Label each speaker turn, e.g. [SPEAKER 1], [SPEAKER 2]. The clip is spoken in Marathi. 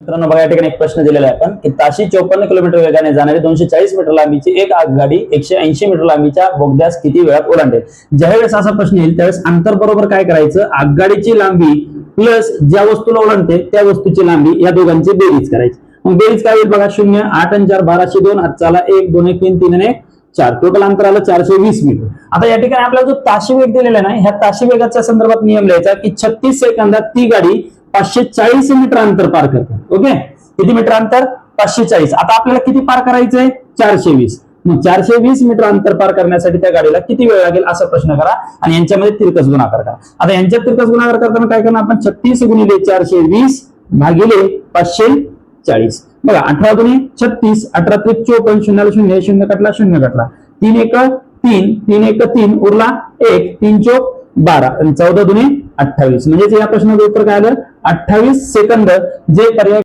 [SPEAKER 1] मित्रांनो बघा, या ठिकाणी एक प्रश्न दिलेला आहे आपण की ताशी 54 किलोमीटर वेगाने जाणारी 240 मीटर लांबीची एक आगगाडी 180 मीटर लांबीच्या बोगद्यास किती वेळात ओलांडेल. ज्यावेळेस असा प्रश्न येईल त्यावेळेस अंतर बरोबर काय करायचं, आगगाडीची लांबी प्लस ज्या वस्तूला ओलांडते त्या वस्तूची लांबी या दोघांची बेरीज करायची. मग बेरीज काय होईल बघा, 0 8 आणि 4 12 2 हात चाला 1 2 1 3 3 आणि 4 टोटल अंतर आलं 420 मीटर. आता या ठिकाणी आपल्याला जो ताशी वेग दिलेला आहे ना, ह्या ताशी वेगाच्या संदर्भात नियम लिहायचा की 36 सेकंदात ती गाडी 540 मीटर अंतर पार करते. ओके, किती मीटर अंतर? 540. आता आपल्याला किती पार करायचंय? 420. मग 420 मीटर अंतर पार करण्यासाठी त्या गाडीला किती वेळ लागेल असा प्रश्न करा आणि यांच्यामध्ये तिरकस गुणाकार करा. आता यांच्यात तिरकस गुणाकार करताना काय करणार आपण, 36 गुणिले 420 भागिले 540. बघा 18 गुणिले 36, 18 त्रिक 54, 0 0 0 कटला 0 कटला, 3 1 3 3 1 3 उरला 1, 3 चोक 12 आणि 14 दुणे 28. म्हणजे या प्रश्नाचं उत्तर काय आलं, 28 सेकंद. जे पर्याय